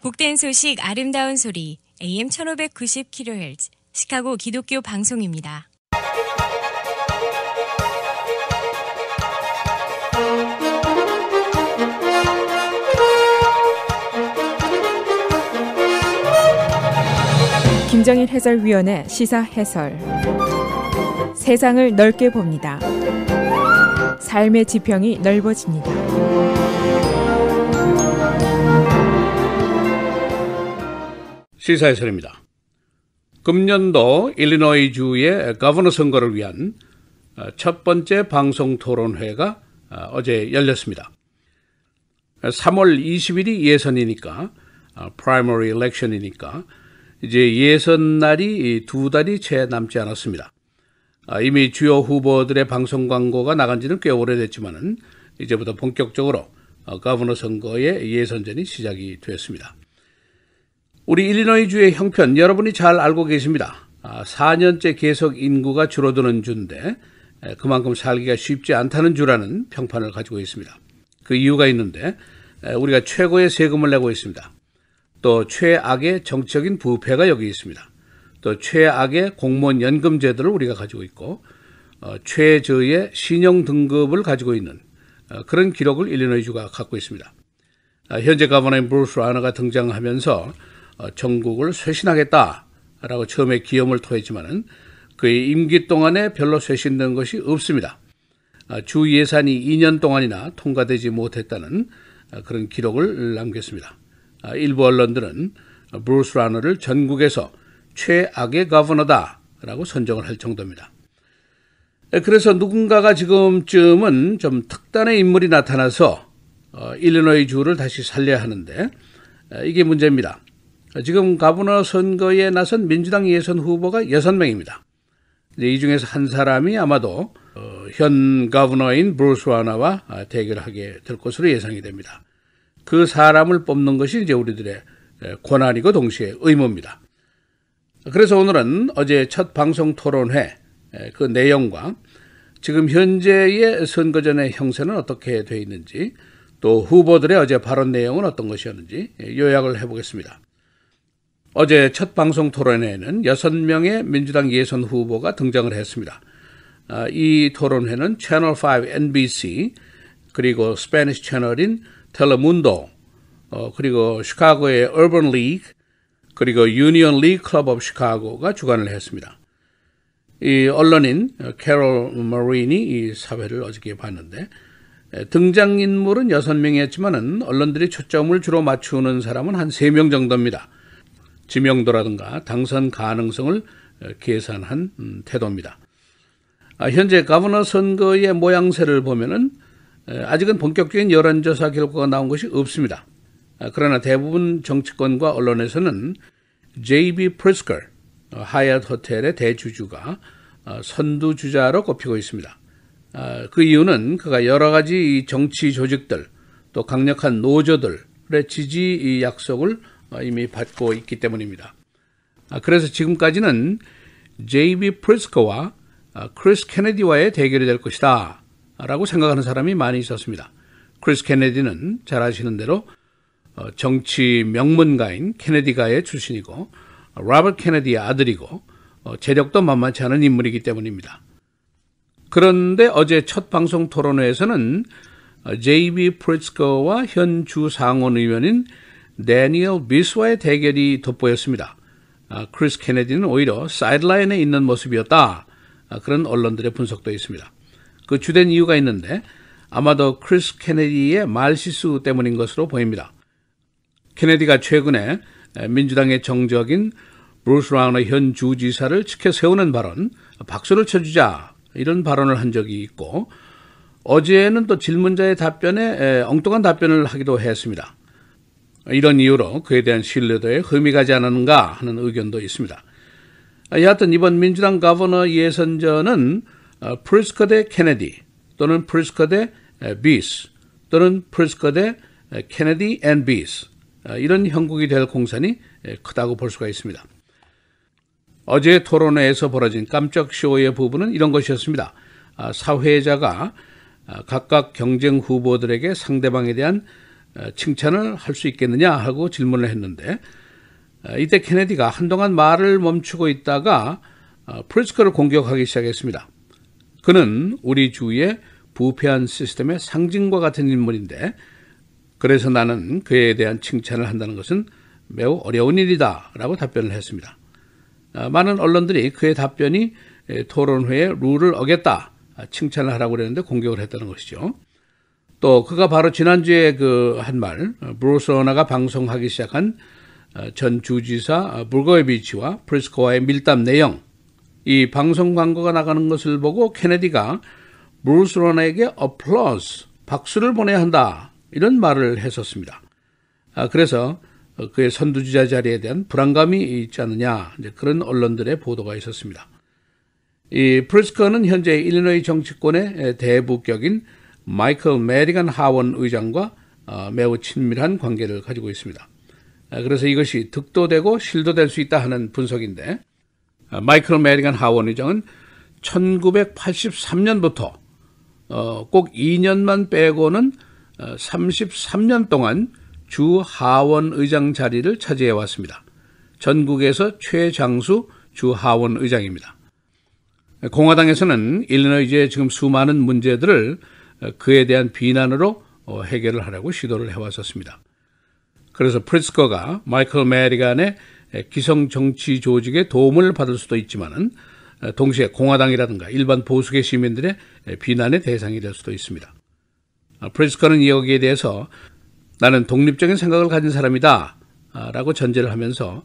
복된 소식 아름다운 소리 AM 1590kHz 시카고 기독교 방송입니다. 김정일 해설위원의 시사 해설. 세상을 넓게 봅니다. 삶의 지평이 넓어집니다. 시사 해설입니다. 금년도 일리노이주의 거버너 선거를 위한 첫 번째 방송 토론회가 어제 열렸습니다. 3월 20일이 예선이니까, 프라이머리 일렉션이니까 이제 예선 날이 두 달이 채 남지 않았습니다. 이미 주요 후보들의 방송 광고가 나간 지는 꽤 오래됐지만은 이제부터 본격적으로 거버너 선거의 예선전이 시작이 되었습니다. 우리 일리노이주의 형편 여러분이 잘 알고 계십니다. 4년째 계속 인구가 줄어드는 주인데 그만큼 살기가 쉽지 않다는 주라는 평판을 가지고 있습니다. 그 이유가 있는데 우리가 최고의 세금을 내고 있습니다. 또 최악의 정치적인 부패가 여기 있습니다. 또 최악의 공무원 연금 제도를 우리가 가지고 있고 최저의 신용 등급을 가지고 있는 그런 기록을 일리노이주가 갖고 있습니다. 현재 거버너인 브루스 라너가 등장하면서 전국을 쇄신하겠다라고 처음에 기염을 토했지만은 그의 임기 동안에 별로 쇄신된 것이 없습니다. 주 예산이 2년 동안이나 통과되지 못했다는 그런 기록을 남겼습니다. 일부 언론들은 브루스 라너를 전국에서 최악의 거버너다라고 선정을 할 정도입니다. 그래서 누군가가 지금쯤은 좀 특단의 인물이 나타나서 일리노이 주를 다시 살려야 하는데 이게 문제입니다. 지금 거버너 선거에 나선 민주당 예선 후보가 6명입니다. 이 중에서 한 사람이 아마도 현 거버너인 브루스 라너와 대결하게 될 것으로 예상이 됩니다. 그 사람을 뽑는 것이 이제 우리들의 권한이고 동시에 의무입니다. 그래서 오늘은 어제 첫 방송 토론회 그 내용과 지금 현재의 선거전의 형세는 어떻게 되어 있는지 또 후보들의 어제 발언 내용은 어떤 것이었는지 요약을 해보겠습니다. 어제 첫 방송 토론회에는 6명의 민주당 예선 후보가 등장을 했습니다. 이 토론회는 채널5 NBC 그리고 스페니쉬 채널인 텔레문도 그리고 시카고의 얼번 리그 그리고 유니언 리그 클럽 오브 시카고가 주관을 했습니다. 이 언론인 캐롤 머린이 이 사회를 어저께 봤는데 등장인물은 6명이었지만은 언론들이 초점을 주로 맞추는 사람은 한 3명 정도입니다. 지명도라든가 당선 가능성을 계산한 태도입니다. 현재 거버너 선거의 모양새를 보면은 아직은 본격적인 여론조사 결과가 나온 것이 없습니다. 그러나 대부분 정치권과 언론에서는 J.B. 프리스커 하얏트 호텔의 대주주가 선두주자로 꼽히고 있습니다. 그 이유는 그가 여러 가지 정치 조직들 또 강력한 노조들의 지지 약속을 이미 받고 있기 때문입니다. 그래서 지금까지는 J.B. 프리스커와 크리스 케네디와의 대결이 될 것이다 라고 생각하는 사람이 많이 있었습니다. 크리스 케네디는 잘 아시는 대로 정치 명문가인 케네디가의 출신이고 로버트 케네디의 아들이고 재력도 만만치 않은 인물이기 때문입니다. 그런데 어제 첫 방송 토론회에서는 J.B. 프리스커와 현 주상원 의원인 데니얼 비스와의 대결이 돋보였습니다. 크리스 케네디는 오히려 사이드라인에 있는 모습이었다. 그런 언론들의 분석도 있습니다. 그 주된 이유가 있는데 아마도 크리스 케네디의 말실수 때문인 것으로 보입니다. 케네디가 최근에 민주당의 정적인 브루스 라너 현 주지사를 지켜 세우는 발언, 박수를 쳐주자 이런 발언을 한 적이 있고 어제는 또 질문자의 답변에 엉뚱한 답변을 하기도 했습니다. 이런 이유로 그에 대한 신뢰도에 흠이 가지 않았는가 하는 의견도 있습니다. 여하튼 이번 민주당 거버너 예선전은 프리스커 대 케네디 또는 프리스커 대 비스 또는 프리스커 대 케네디 앤 비스 이런 형국이 될 공산이 크다고 볼 수가 있습니다. 어제 토론회에서 벌어진 깜짝 쇼의 부분은 이런 것이었습니다. 사회자가 각각 경쟁 후보들에게 상대방에 대한 칭찬을 할 수 있겠느냐 하고 질문을 했는데 이때 케네디가 한동안 말을 멈추고 있다가 프리스커를 공격하기 시작했습니다. 그는 우리 주위의 부패한 시스템의 상징과 같은 인물인데 그래서 나는 그에 대한 칭찬을 한다는 것은 매우 어려운 일이다 라고 답변을 했습니다. 많은 언론들이 그의 답변이 토론회의 룰을 어겼다, 칭찬을 하라고 그랬는데 공격을 했다는 것이죠. 또 그가 바로 지난주에 그 한 말, 브루스 러너가 방송하기 시작한 전 주지사 불거에비치와 프리스커와의 밀담 내용, 이 방송 광고가 나가는 것을 보고 케네디가 브루스 러너에게 applause, 박수를 보내야 한다, 이런 말을 했었습니다. 그래서 그의 선두주자 자리에 대한 불안감이 있지 않느냐, 그런 언론들의 보도가 있었습니다. 이 프리스커는 현재 일리노이 정치권의 대부격인 마이클 메디건 하원 의장과 매우 친밀한 관계를 가지고 있습니다. 그래서 이것이 득도 되고 실도 될 수 있다 하는 분석인데, 마이클 메디건 하원 의장은 1983년부터 꼭 2년만 빼고는 33년 동안 주 하원 의장 자리를 차지해 왔습니다. 전국에서 최장수 주 하원 의장입니다. 공화당에서는 일리노이주의 지금 수많은 문제들을 그에 대한 비난으로 해결을 하려고 시도를 해왔었습니다. 그래서 프리스커가 마이클 메디건의 기성 정치 조직의 도움을 받을 수도 있지만은 동시에 공화당이라든가 일반 보수계 시민들의 비난의 대상이 될 수도 있습니다. 프리스커는 여기에 대해서 나는 독립적인 생각을 가진 사람이다 라고 전제를 하면서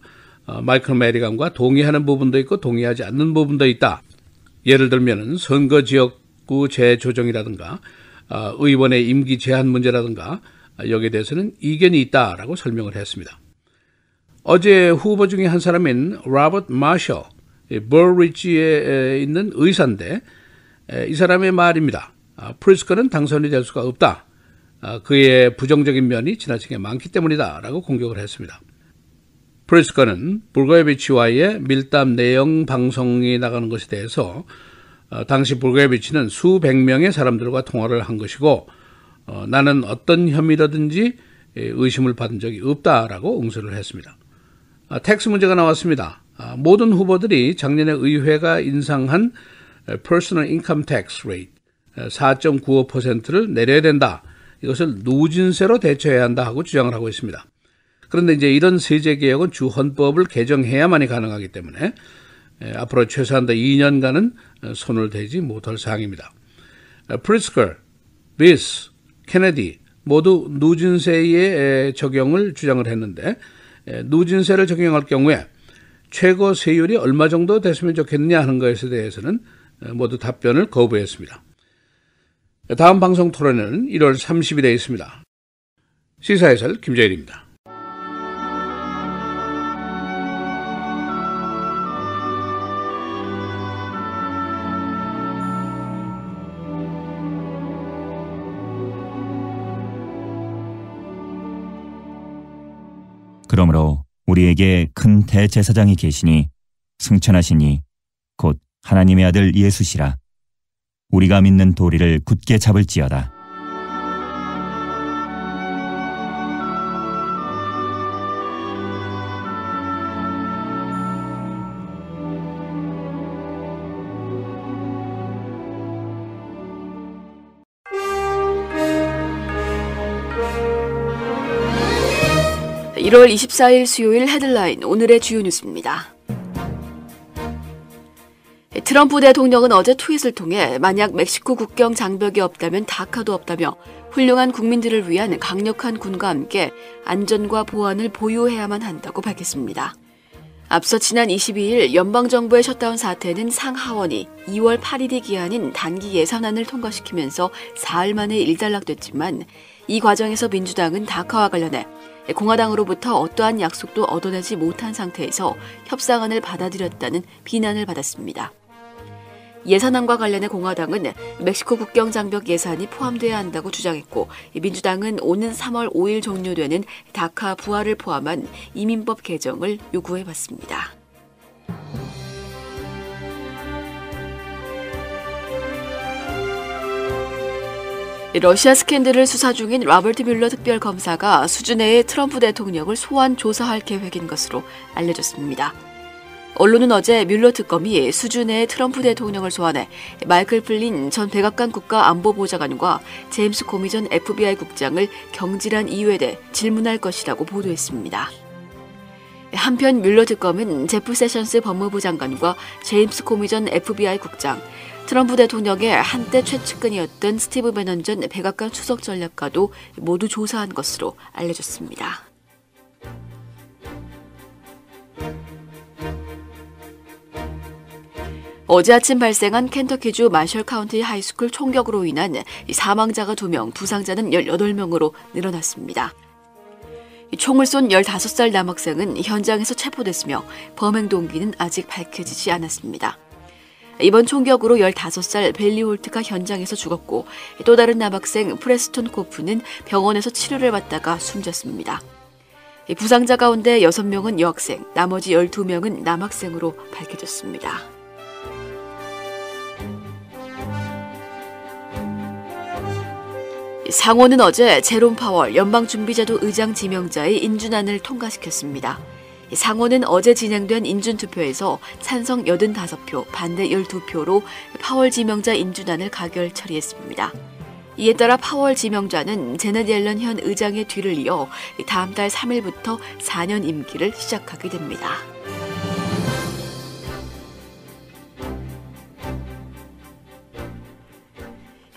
마이클 메디건과 동의하는 부분도 있고 동의하지 않는 부분도 있다. 예를 들면 선거 지역구 재조정이라든가 의원의 임기 제한 문제라든가 여기에 대해서는 이견이 있다라고 설명을 했습니다. 어제 후보 중에 한 사람인 로버트 마셜, 버리지에 있는 의사인데 이 사람의 말입니다. 프리스커는 당선이 될 수가 없다. 그의 부정적인 면이 지나치게 많기 때문이다 라고 공격을 했습니다. 프리스커는 불거에비치와의 밀담 내용 방송이 나가는 것에 대해서 당시 불거에비치는 수백 명의 사람들과 통화를 한 것이고 나는 어떤 혐의라든지 의심을 받은 적이 없다라고 응수를 했습니다. 텍스 문제가 나왔습니다. 모든 후보들이 작년에 의회가 인상한 Personal Income Tax Rate 4.95%를 내려야 된다. 이것을 누진세로 대처해야 한다 하고 주장을 하고 있습니다. 그런데 이제 이런 세제 개혁은 주 헌법을 개정해야만이 가능하기 때문에 앞으로 최소한도 2년간은 손을 대지 못할 사항입니다. 프리스커, 비스, 케네디 모두 누진세의 적용을 주장을 했는데 누진세를 적용할 경우에 최고 세율이 얼마 정도 됐으면 좋겠느냐 하는 것에 대해서는 모두 답변을 거부했습니다. 다음 방송 토론회는 1월 30일에 있습니다. 시사해설 김재일입니다. 그러므로 우리에게 큰 대제사장이 계시니 승천하시니 곧 하나님의 아들 예수시라. 우리가 믿는 도리를 굳게 잡을지어다. (1월 24일) 수요일 헤드라인 오늘의 주요 뉴스입니다. 트럼프 대통령은 어제 트윗을 통해 만약 멕시코 국경 장벽이 없다면 다카도 없다며 훌륭한 국민들을 위한 강력한 군과 함께 안전과 보안을 보유해야만 한다고 밝혔습니다. 앞서 지난 22일 연방정부의 셧다운 사태는 상하원이 2월 8일이 기한인 단기 예산안을 통과시키면서 사흘 만에 일단락됐지만 이 과정에서 민주당은 다카와 관련해 공화당으로부터 어떠한 약속도 얻어내지 못한 상태에서 협상안을 받아들였다는 비난을 받았습니다. 예산안과 관련해 공화당은 멕시코 국경 장벽 예산이 포함돼야 한다고 주장했고 민주당은 오는 3월 5일 종료되는 다카 부활을 포함한 이민법 개정을 요구해봤습니다. 러시아 스캔들을 수사 중인 로버트 뮬러 특별검사가 수준의 트럼프 대통령을 소환 조사할 계획인 것으로 알려졌습니다. 언론은 어제 뮬러 특검이 수준의 트럼프 대통령을 소환해 마이클 플린 전 백악관 국가안보보좌관과 제임스 코미 전 FBI 국장을 경질한 이유에 대해 질문할 것이라고 보도했습니다. 한편 뮬러 특검은 제프 세션스 법무부 장관과 제임스 코미 전 FBI 국장, 트럼프 대통령의 한때 최측근이었던 스티브 베넌 전 백악관 수석 전략가도 모두 조사한 것으로 알려졌습니다. 어제 아침 발생한 켄터키주 마셜 카운티 하이스쿨 총격으로 인한 사망자가 2명, 부상자는 18명으로 늘어났습니다. 총을 쏜 15살 남학생은 현장에서 체포됐으며 범행 동기는 아직 밝혀지지 않았습니다. 이번 총격으로 15살 벨리 홀트가 현장에서 죽었고 또 다른 남학생 프레스톤 코프는 병원에서 치료를 받다가 숨졌습니다. 부상자 가운데 6명은 여학생, 나머지 12명은 남학생으로 밝혀졌습니다. 상원은 어제 제롬 파월 연방준비제도 의장 지명자의 인준안을 통과시켰습니다. 상원은 어제 진행된 인준투표에서 찬성 85표, 반대 12표로 파월 지명자 인준안을 가결 처리했습니다. 이에 따라 파월 지명자는 제넷 옐런 현 의장의 뒤를 이어 다음 달 3일부터 4년 임기를 시작하게 됩니다.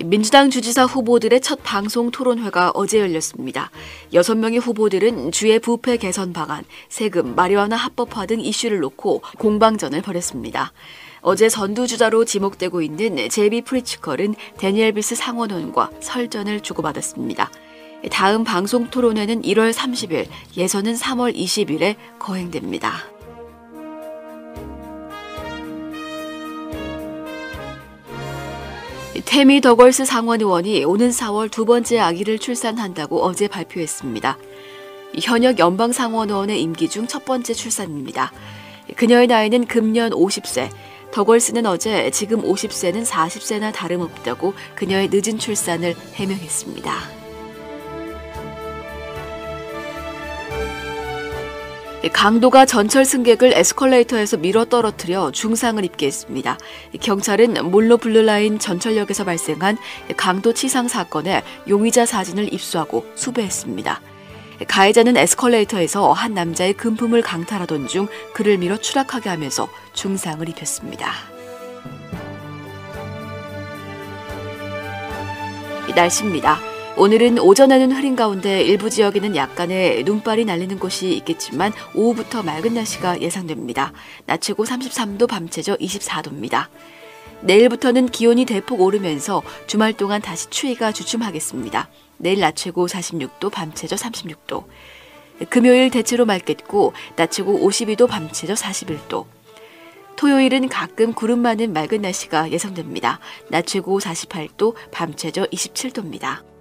민주당 주지사 후보들의 첫 방송 토론회가 어제 열렸습니다. 6명의 후보들은 주의 부패 개선 방안, 세금, 마리화나 합법화 등 이슈를 놓고 공방전을 벌였습니다. 어제 선두주자로 지목되고 있는 제비 프리츠컬은 데니엘 비스 상원의원과 설전을 주고받았습니다. 다음 방송 토론회는 1월 30일, 예선은 3월 20일에 거행됩니다. 태미 더걸스 상원의원이 오는 4월 두 번째 아기를 출산한다고 어제 발표했습니다. 현역 연방상원의원의 임기 중 첫 번째 출산입니다. 그녀의 나이는 금년 50세, 더걸스는 어제 지금 50세는 40세나 다름없다고 그녀의 늦은 출산을 해명했습니다. 강도가 전철 승객을 에스컬레이터에서 밀어 떨어뜨려 중상을 입게 했습니다. 경찰은 몰로 블루라인 전철역에서 발생한 강도 치상 사건의 용의자 사진을 입수하고 수배했습니다. 가해자는 에스컬레이터에서 한 남자의 금품을 강탈하던 중 그를 밀어 추락하게 하면서 중상을 입혔습니다. 날씨입니다. 오늘은 오전에는 흐린 가운데 일부 지역에는 약간의 눈발이 날리는 곳이 있겠지만 오후부터 맑은 날씨가 예상됩니다. 낮 최고 33도, 밤 최저 24도입니다. 내일부터는 기온이 대폭 오르면서 주말 동안 다시 추위가 주춤하겠습니다. 내일 낮 최고 46도, 밤 최저 36도. 금요일 대체로 맑겠고 낮 최고 52도, 밤 최저 41도. 토요일은 가끔 구름 많은 맑은 날씨가 예상됩니다. 낮 최고 48도, 밤 최저 27도입니다.